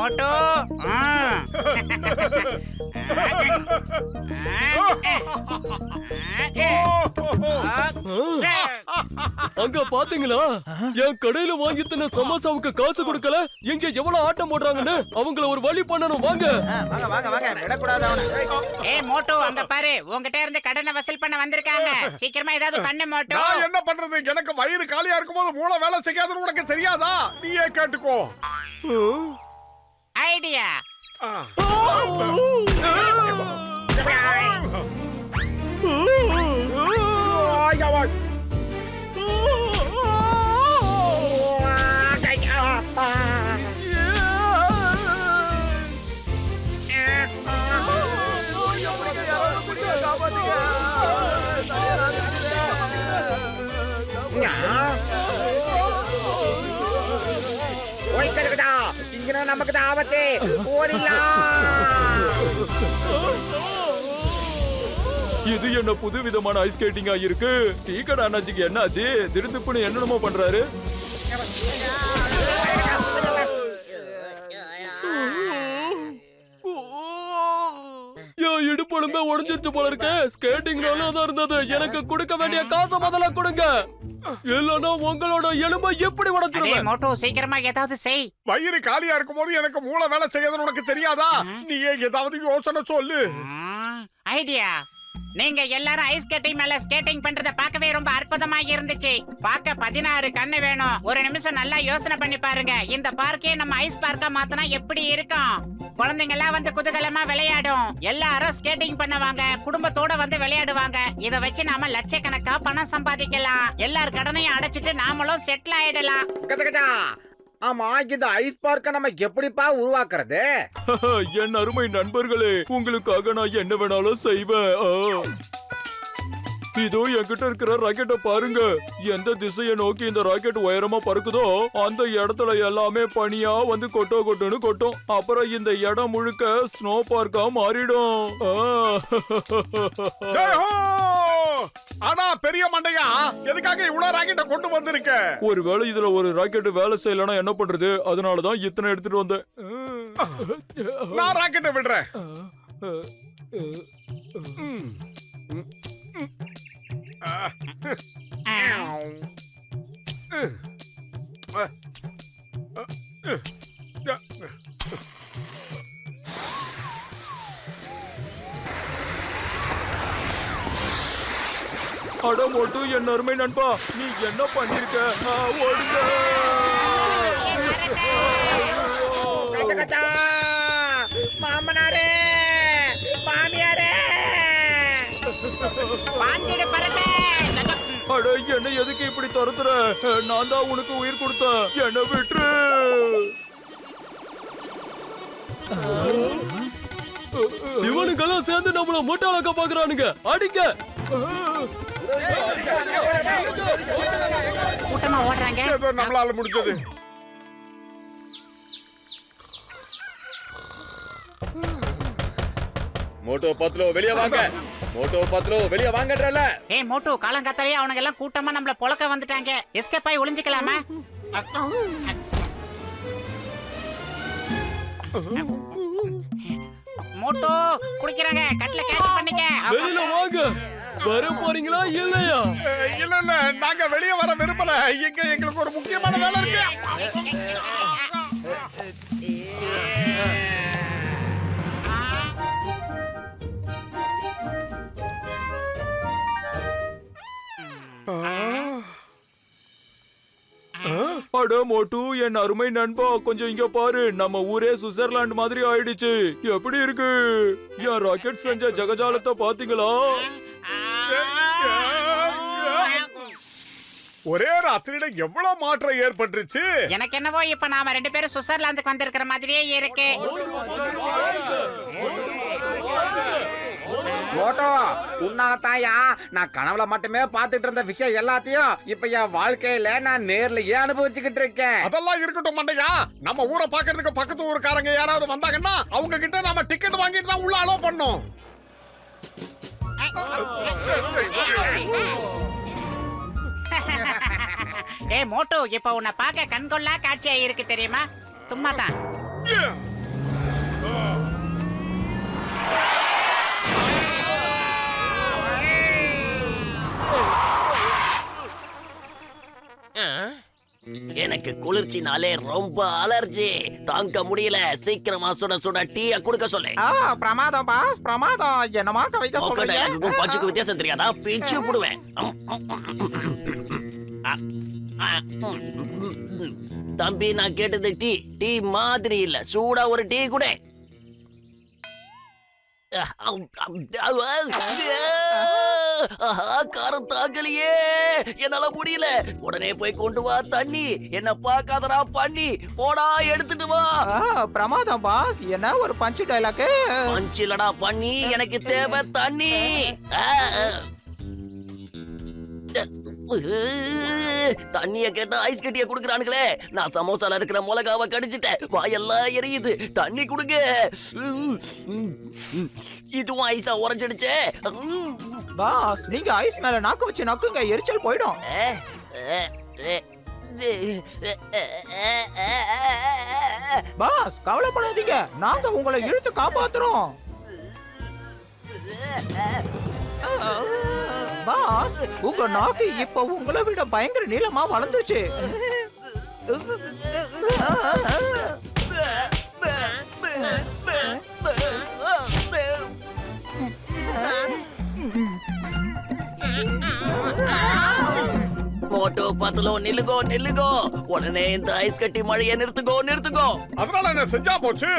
Moto. அங்க பாத்தீங்களா, என் கடையில வாங்கி தின்ன சமோசாவுக்கு காசு கொடுக்கல. எங்க எவ்வளவு ஆட்டம் போடுறாங்கன்னு அவங்கள ஒரு வழி பண்ணணும். வாங்க வாங்க வாங்க வாங்க, விடக்கூடாது அவனை. ஏய் மோட்டோ, அங்க பாரு, உன்கிட்ட இருந்து கடனை வசூல் பண்ண வந்திருக்காங்க. சீக்கிரமா ஏதாவது பண்ணு மோட்டோ. நான் என்ன பண்றது? எனக்கு வயிறு காலியா இருக்கும்போது மூளை வேலை செய்யாதுன்னு உனக்கு தெரியாதா? நீயே கேட்டுக்கோ. ஐடியா. நமக்கு தான் ஆபத்து. ஓடிலாம். இது என்ன புது விதமான ஐஸ் ஸ்கேட்டிங்கா இருக்கு? டீ கடை அண்ணாச்சிக்கு என்னாச்சு? திருந்துப்புன்னு என்னென்னமோ பண்றாரு. இடுப்புடுமே உடஞ்சிருச்சு போல இருக்கு. ஸ்கேட்டிங் நல்லதா இருந்தது. எனக்கு கொடுக்க வேண்டிய காசை முதல்ல கொடுங்க, இல்லன்னா உங்களோட எலும்பை எப்படி உடைச்சிருவேன். மோட்டோ, சீக்கிரமா ஏதாவது செய். வயிறு காலியா இருக்கும்போது எனக்கு மூளை வேலை செய்யாதுன்னு உனக்கு தெரியாதா? நீயே ஏதாவது யோசனை சொல்லு. ஐடியா. நீங்க எல்லாரும் ஐஸ் ஸ்கேட்டிங் மேல ஸ்கேட்டிங் பண்றத பார்க்கவே ரொம்ப அற்புதமா இருந்துச்சு. பார்க்க 16 கண்ணு வேணும். ஒரு நிமிஷம் நல்லா யோசனை பண்ணி பாருங்க. இந்த பார்க்கே நம்ம ஐஸ் பார்க்கா மாத்தினா எப்படி இருக்கும்? குழந்தைங்க எல்லாம் வந்து குதூகலமா விளையாடும். எல்லாரும் ஸ்கேட்டிங் பண்ணுவாங்க, குடும்பத்தோட வந்து விளையாடுவாங்க. இத வச்சு நாம லட்சக்கணக்கா பணம் சம்பாதிக்கலாம். எல்லார் கடனையும் அடைச்சிட்டு நாமளும் செட்டில் ஆயிடலாம். கதகதா. ஆமா, இந்த ஐஸ் பார்க்க நம்ம எப்படிப்பா உருவாக்குறது? என் அருமை நண்பர்களே, உங்களுக்காக நான் என்ன வேணாலும் செய்வேன். இதோ என்கிட்ட இருக்கிற ராக்கெட்டை பாருங்க. எந்த திசையை நோக்கி இந்த ராக்கெட் உயரமா பறக்குதோ அந்த இடத்துல எல்லாமே பனியா வந்து கொட்டுன்னு கொட்டும். அப்புறம் இந்த இடம் முழுக்க ஸ்னோ பார்க்கா மாறிடும். ஆனா பெரிய மண்டையா, எதுக்காக இவ்வளவு ராக்கெட்டை கொண்டு வந்திருக்க? ஒருவேளை இதுல ஒரு ராக்கெட் வேலை செய்யலன்னா என்ன பண்றது? அதனாலதான் இத்தனை எடுத்துட்டு வந்தேன். நான் ராக்கெட்டை விடுறேன். அட மோட்டு, என் அருமை நண்பா, நீ என்ன பண்ணிருக்க? ஓடுங்க. மாமனாரே, மாமியாரே, அட என்ன எதுக்கு இப்படி துரத்துற? நான் தான் உனக்கு உயிர் கொடுத்தேன். என்ன விட்டுரு. இவனுக்கெல்லாம் சேர்ந்து நம்மள முட்டாளாக்க பாக்குறானுங்க. அடிங்க. கூட்டமா ஓடுறாங்க. ஏதோ நம்மளால முடிஞ்சது. மோட்டோ பத்லோ வெளிய வாங்க. மோட்டோ பத்லோ வெளிய வாங்கன்றல. ஏய் மோட்டோ, காலங்காத்தாலே அவனுங்க எல்லாம் கூட்டமா நம்மள பொளக்க வந்துட்டாங்க. எஸ்கேப் ஆயி ஒளிஞ்சிக்கலாமா? மோட்டோ குடிக்கறாங்க. கட்ல கேட்ச் பண்ணிக்க. வெளியில வாங்க. வர போறீங்களா இல்லையா? இல்ல இல்ல, நாங்க வெளியே வர விரும்பல. எங்களுக்கு ஒரு முக்கியமான வேலை இருக்கு. அட மோட்டு, என் அருமை நண்பா, கொஞ்சம் இங்க பாரு. நம்ம ஊரே சுவிட்சர்லாந்து மாதிரி ஆயிடுச்சு. எப்படி இருக்கு? என் ராக்கெட் செஞ்ச ஜகஜாலத்தை பாத்தீங்களா? ஒரே ராத்திரியில எவ்வளவு மாற்றம் ஏற்பட்டுருச்சு. எனக்கு என்னவோ இப்ப நாம 2 பேரும் சுவிட்சர்லாந்துக்கு வந்திருக்கிற மாதிரியே இருக்கு. மோட்டோ, உன்னால தாயா நான் கனவுல மட்டுமே பாத்துட்டு இருந்த விஷயம் எல்லாத்தையும் இப்ப என் வாழ்க்கையில நான் நேர்லயே அனுபவிச்சுக்கிட்டு இருக்கேன். அதெல்லாம் இருக்கட்டும் மண்டையா, நம்ம ஊரை பாக்குறதுக்கு பக்கத்து ஊருக்காரங்க யாராவது வந்தாங்கன்னா அவங்க கிட்ட நாம டிக்கெட் வாங்கிட்டு தான் உள்ள அலோ பண்ணோம். ஏய் மோட்டோ, இப்ப உன்னை பார்க்க கண்கொள்ளா காட்சியா இருக்கு தெரியுமா? சும்மா தான். எனக்கு குளிர்ச்சினாலே ரொம்ப அலர்ஜி, தாங்க முடியல. சீக்கிரமா சுட சுட டீய குடுக்க சொல்லு. பிரமாதம் பாஸ், பிரமாதம். என்னமா கவிதை சொல்றீங்க? பச்சுக்கு வித்தியாசம் தெரியாதா? பிச்சு புடுவேன். தம்பி, நான் கேட்டது டீ. டீ மாதிரி இல்ல, சூடா ஒரு டீ கூட. காரம் தாக்கலையே, என்னால முடியல. உடனே போய் கொண்டு வா தண்ணி. என்ன பாக்காதடா பண்ணி, போடா எடுத்துட்டு வா. பிரமாதம் பாஸ். என்ன ஒரு பஞ்சு டைலாக்? பஞ்சிலடா பண்ணி, எனக்கு தேவை தண்ணி. தண்ணிய கேட்டா ஐஸ் கட்டிய குடுக்கறானுங்களே. நான் சமோசால இருக்கிற மிளகாவை கடிச்சிட்டேன், வாயெல்லாம் எரியுது. தண்ணி குடுங்க. இதுவும் ஐஸா உறைஞ்சிடுச்சே. பாஸ், நீங்க ஐஸ் மேல நாக்கு வச்சு நக்குங்க, எரிச்சல் போயிடும். பாஸ், கவலைப்படாதீங்க, நாங்க உங்களை இழுத்து காப்பாத்துறோம். பாஸ், உங்க நாக்கு இப்ப உங்களை விட பயங்கர நீளமா வளர்ந்துச்சு. மோட்டோ பத்தலோ, நில்லுகோ நில்லுகோ. உடனே இந்த ஐஸ் கட்டி மழையை நிறுத்துகோ நிறுத்துகோ. அதனால என்ன செஞ்சா போச்சு?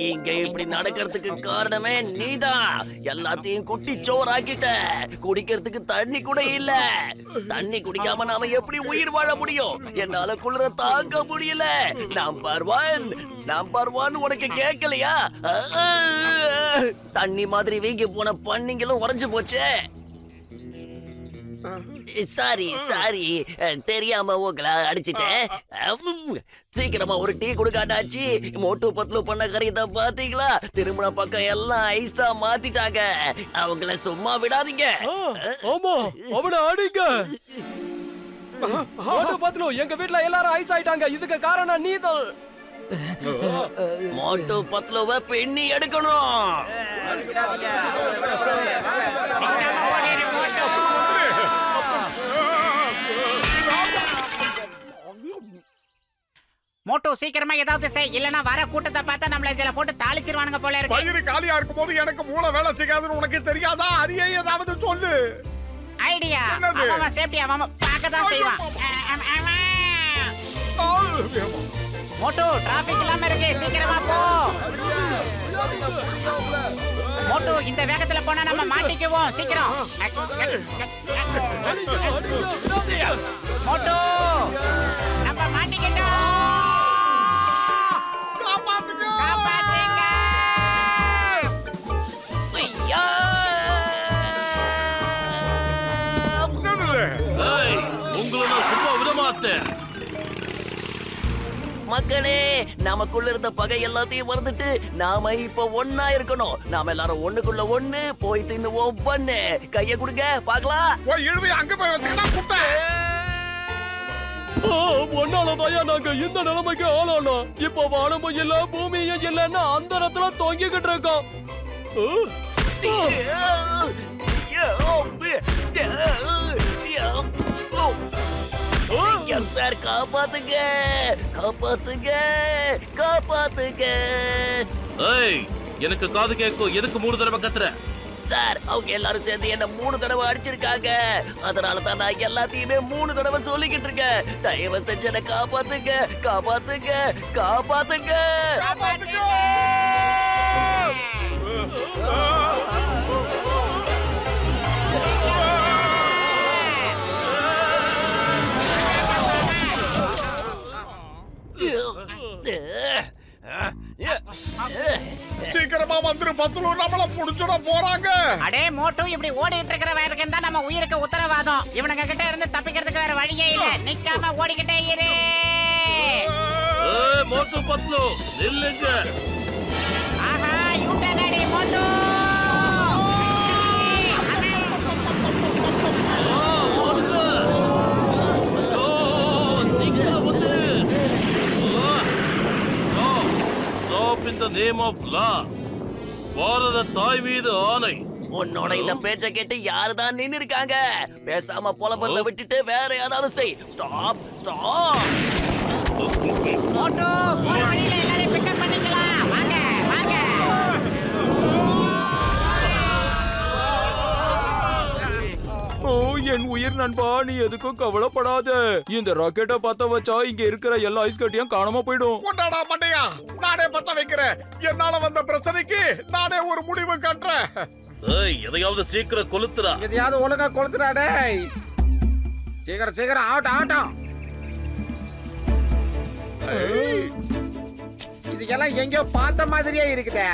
இங்க இப்படி நடக்கிறதுக்கு காரணமே நீதான். எல்லாத்தையும் குட்டி சோறாக்கிட்ட. குடிக்கிறதுக்கு தண்ணி கூட இல்ல. தண்ணி குடிக்காம நாம எப்படி உயிர் வாழ முடியும்? என்னால குளிர தாங்க முடியல. நம்பர் ஒன் உனக்கு கேட்கலையா? தண்ணி மாதிரி வீங்கி போன பண்ணிங்களும் உறைஞ்சு போச்சு. சாரி, தெரியாம உங்களை அடிச்சிட்டேன். சீக்கிரமா ஒரு டீ கொடுக்காட்டாச்சு. மோட்டு பத்லு பண்ண கரியத்தை பாத்தீங்களா? திருமண பக்கம் எல்லாம் ஐஸா மாத்திட்டாங்க. அவங்கள சும்மா விடாதீங்க. ஆமா, அவனை அடிங்க. மோட்டு பத்லு, எங்க வீட்ல எல்லாரும் ஐஸ் ஆயிட்டாங்க. இதுக்கு காரணம் நீதான். மோட்டு பத்லுவை பெண்ணி எடுக்கணும். மோட்டோ, சீக்கிரமா ஏதாவது செய், இல்லனா வர கூட்டத்தை பார்த்தா நம்மள இதுல போட்டு தாளிச்சிருவானுங்க போல இருக்கு. பயிறு காலியா இருக்கும் போது எனக்கு மூளை வேலை செய்யாதுன்னு உனக்கு தெரியாதா? அரிய ஏதாவது சொல்லு. ஐடியா. என்னது? அவன் சேஃப்டி அவன் பார்க்க தான் செய்வான். மோட்டோ, டிராபிக் இல்லாம இருக்கு, சீக்கிரமா போ. மோட்டோ, இந்த வேகத்துல போனா நம்ம மாட்டிக்குவோம். சீக்கிரம் மோட்டோ, நம்ம மாட்டிக்கிட்டோம். காப்பாத்துங்க. காப்பாத்துங்க. ஐயா! உங்களை நான் சும்மா விட மாட்டேன். மக்களே, நமக்குள்ள இருந்த பகை எல்லாத்தையும் மறந்துட்டு நாம இப்ப ஒன்னா இருக்கணும். நாம எல்லாரும் ஒண்ணுக்குள்ள ஒண்ணு போய் தின்னுவோம். பண்ணு கைய கொடுங்க பாக்கலாம். போய் இழுவை அங்க போய் வச்சுக்கிட்டா குட்டை. ஒன்னாலதாயா நாங்க இந்த நிலைமைக்கு ஆளானோம். இப்ப வானமும் இல்ல, பூமியும் இல்லன்னு அந்த இடத்துல தொங்கிக்கிட்டு இருக்கோம். சார், காப்பாத்துங்க காப்பாத்துங்க காப்பாத்துங்க. எனக்கு காது கேட்கும். எதுக்கு 3 தடவை கத்துற? சார், அவங்க எல்லாரும் சேர்ந்து என்ன 3 தடவை அடிச்சிருக்காங்க. அதனால தான் நான் எல்லாத்தையுமே 3 தடவை சொல்லிக்கிட்டு இருக்கேன். தயவு செஞ்சு என்ன காப்பாத்துங்க காப்பாத்துங்க காப்பாத்துங்க. சீக்கிரமா வந்துரு பத்லு, நம்மள புடிச்சுட போறாங்க. அடே மோட்டோ, இப்படி ஓடிட்டு இருக்கிற வரைக்கும் தான் நம்ம உயிருக்கு உத்தரவாதம். இவனுங்க கிட்ட இருந்து தப்பிக்கிறதுக்கு வேற வழியே இல்ல. நிக்காம ஓடிக்கிட்டே இரு. மோட்டு பத்லு, நில்லுங்க. ஆஹா, யூட்டன் அடி மோட்டோ. In the name of law, பாரத தாய் மீது ஆணை, உன்னோட இந்த பேச்ச கேட்டு யாருதான் நின்னு இருக்காங்க? பேசாம புலம்பல்ல விட்டுட்டு வேற ஏதாவது செய். Stop stop. மோட்டோ போற வழியில எல்லாரையும் பிக்கப் பண்ணிக்கலாம். வாங்க வாங்க. ஓ என் உயிர் நண்பா, நீ எதுக்கும் கவலைப்படாத. இந்த ராக்கெட்டை பத்த வச்சா இங்க இருக்கிற எல்லா ஐஸ் கட்டியும் காணாம போயிடும். கொண்டாடா மண்டையா, நானே பத்த வைக்கிறேன். என்னால வந்த பிரச்சனைக்கு நானே ஒரு முடிவு கட்டுறேன். எதையாவது சீக்கிரம் கொளுத்துறா. எதையாவது ஒழுங்கா கொளுத்துடா டேய். சீக்கிரம் சீக்கிரம் ஆகட்டும் ஆகட்டும். இதுக்கெல்லாம் எங்கேயோ பார்த்த மாதிரியே இருக்குதே.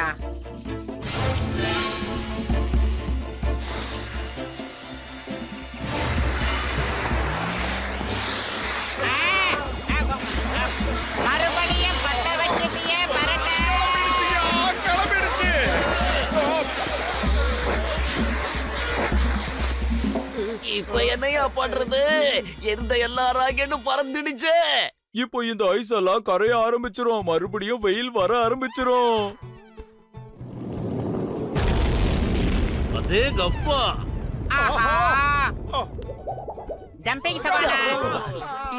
மறுபடியும் பத்த வச்சிட்டியே பரட்ட. கிளம்பிடுச்சு. இப்ப என்னையா பண்றது? எந்த எல்லா ராக்கெட்டும் பறந்துடுச்சு. இப்போ இந்த ஐஸ் எல்லாம் கரைய ஆரம்பிச்சிரும். மறுபடியும் வெயில் வர ஆரம்பிச்சிரும். அதே கப்பா. ஆஹா. Jumping savannah.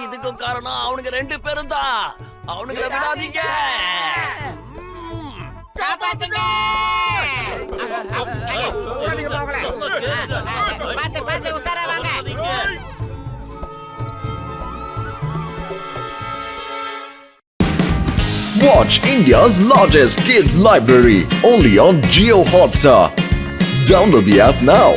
இதுக்கும் காரணம் அவனுங்க 2 பேரும் தான். அவனுங்கள விடாதீங்க. காப்பாத்துங்க. விடாதீங்க போகல. பாத்து பாத்து உட்கார வாங்க. Watch India's largest kids library only on Jio Hotstar. Download the app now.